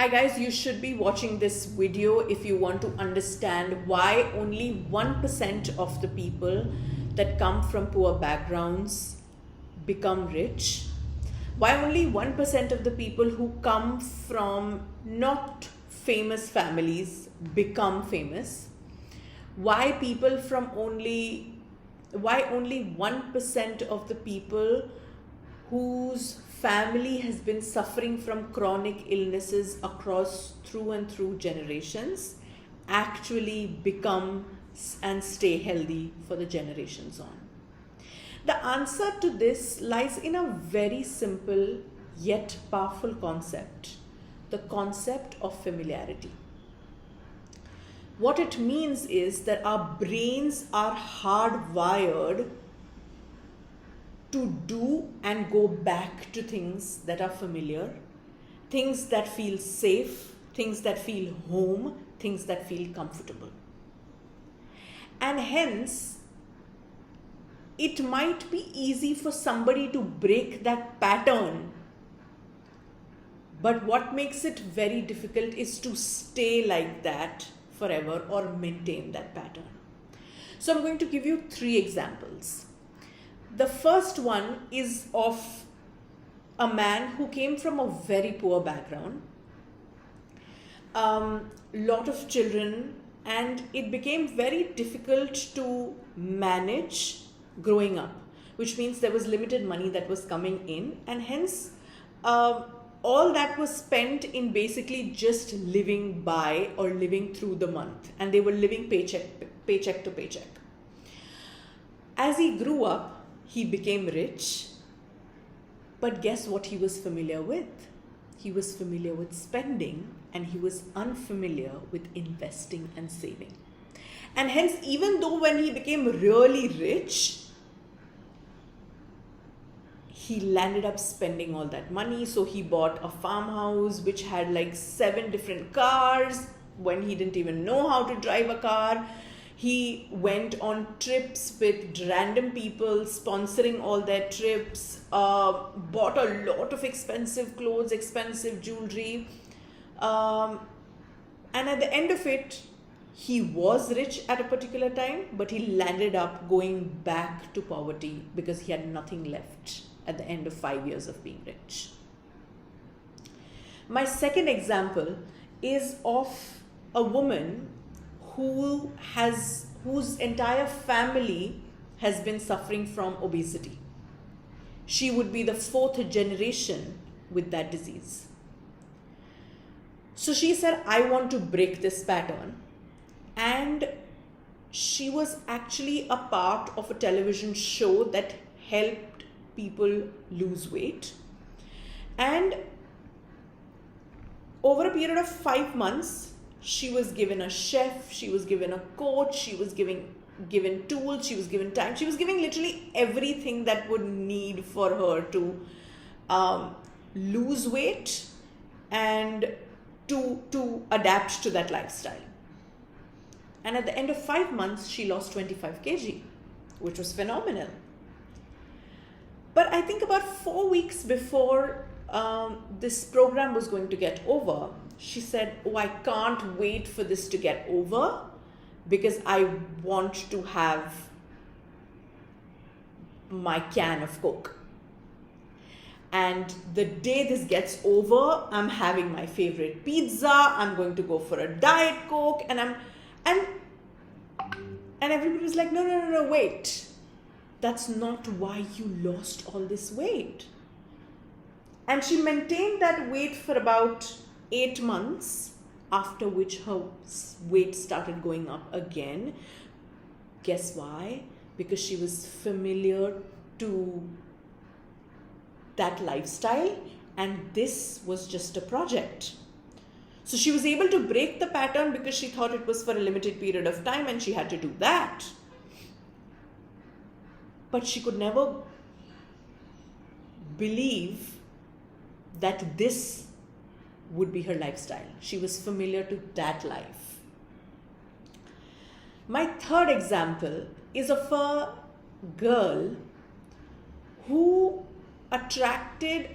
Hi guys, you should be watching this video if you want to understand why only 1% of the people that come from poor backgrounds become rich. Why only 1% of the people who come from not famous families become famous. Why only 1% of the people whose family has been suffering from chronic illnesses across through and through generations actually become and stay healthy for the generations on. The answer to this lies in a very simple yet powerful concept, the concept of familiarity. What it means is that our brains are hardwired to do and go back to things that are familiar, things that feel safe, things that feel home, things that feel comfortable. And hence, it might be easy for somebody to break that pattern, but what makes it very difficult is to stay like that forever or maintain that pattern. So I'm going to give you 3 examples. The first one is of a man who came from a very poor background, lot of children, and it became very difficult to manage growing up, which means there was limited money that was coming in, and hence all that was spent in basically just living by or living through the month, and they were living paycheck to paycheck. As he grew up, he became rich, but guess what he was familiar with? He was familiar with spending, and he was unfamiliar with investing and saving. And hence, even though when he became really rich, he landed up spending all that money. So he bought a farmhouse which had like 7 different cars when he didn't even know how to drive a car. He went on trips with random people, sponsoring all their trips, bought a lot of expensive clothes, expensive jewelry. And at the end of it, he was rich at a particular time, but he landed up going back to poverty because he had nothing left at the end of 5 years of being rich. My second example is of a woman whose entire family has been suffering from obesity. She would be the 4th generation with that disease. So she said, I want to break this pattern. And she was actually a part of a television show that helped people lose weight. And over a period of 5 months, she was given a chef, she was given a coach, she was given tools, she was given time, she was given literally everything that would need for her to lose weight and to adapt to that lifestyle. And at the end of 5 months, she lost 25 kg, which was phenomenal. But I think about 4 weeks before this program was going to get over, she said, oh, I can't wait for this to get over because I want to have my can of Coke. And the day this gets over, I'm having my favorite pizza, I'm going to go for a Diet Coke, and everybody was like, no, wait. That's not why you lost all this weight. And she maintained that weight for about 8 months, after which her weight started going up again. Guess why? Because she was familiar to that lifestyle, and this was just a project. So she was able to break the pattern because she thought it was for a limited period of time and she had to do that. But she could never believe that this would be her lifestyle. She was familiar to that life. My third example is of a girl who attracted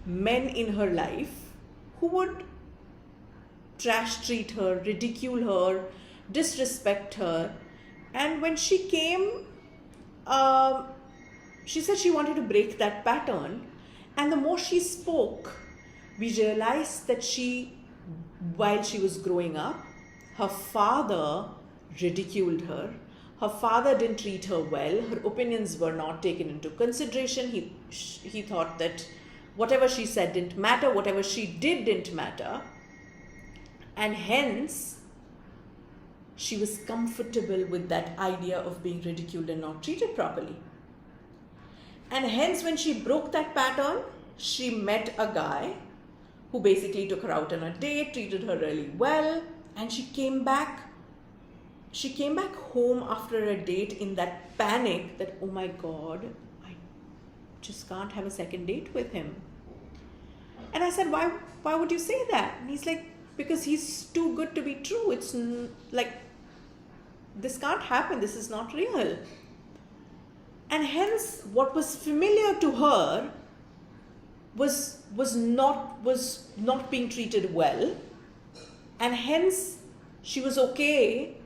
men in her life who would trash treat her, ridicule her, disrespect her. And when she came, she said she wanted to break that pattern. And the more she spoke, we realized that while she was growing up, her father ridiculed her. Her father didn't treat her well. Her opinions were not taken into consideration. He thought that whatever she said didn't matter, whatever she didn't matter. And hence, she was comfortable with that idea of being ridiculed and not treated properly. And hence, when she broke that pattern, she met a guy who basically took her out on a date, treated her really well, and she came back home after a date in that panic that, oh my God, I just can't have a second date with him. And I said, why would you say that? And he's like, because he's too good to be true. It's like, this can't happen. This is not real. And hence, what was familiar to her was not being treated well. And hence, she was okay.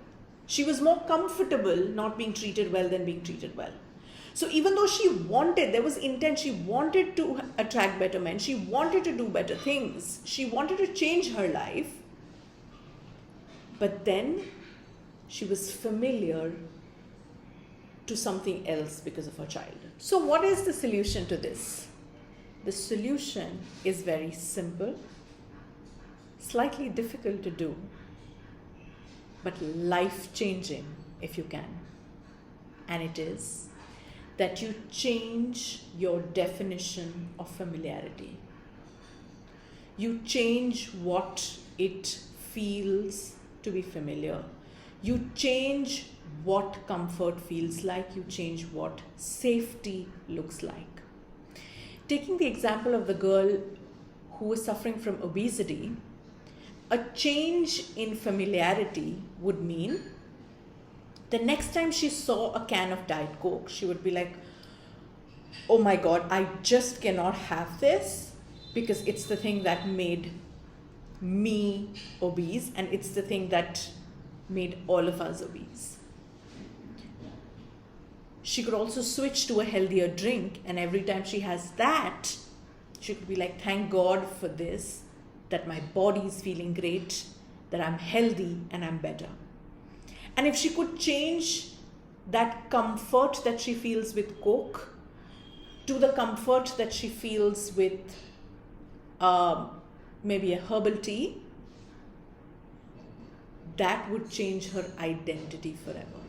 She was more comfortable not being treated well than being treated well. So even though there was intent, she wanted to attract better men, she wanted to do better things, she wanted to change her life, but then she was familiar to something else because of her childhood. So what is the solution to this? The solution is very simple, slightly difficult to do, but life-changing if you can. And it is that you change your definition of familiarity. You change what it feels to be familiar. You change what comfort feels like. You change what safety looks like. Taking the example of the girl who was suffering from obesity, a change in familiarity would mean the next time she saw a can of Diet Coke, she would be like, oh my God, I just cannot have this because it's the thing that made me obese and it's the thing that made all of us obese. She could also switch to a healthier drink, and every time she has that, she could be like, thank God for this, that my body is feeling great, that I'm healthy and I'm better. And if she could change that comfort that she feels with Coke to the comfort that she feels with maybe a herbal tea, that would change her identity forever.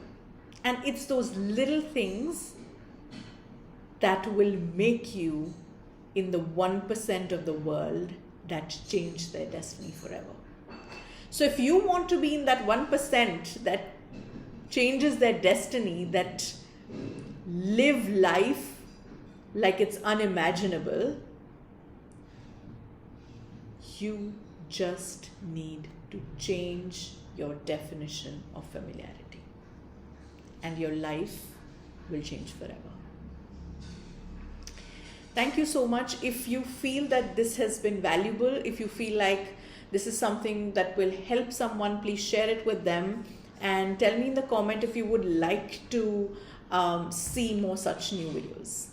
And it's those little things that will make you in the 1% of the world that change their destiny forever. So if you want to be in that 1% that changes their destiny, that live life like it's unimaginable, you just need to change your definition of familiarity. And your life will change forever. Thank you so much. If you feel that this has been valuable, if you feel like this is something that will help someone, please share it with them and tell me in the comment if you would like to see more such new videos.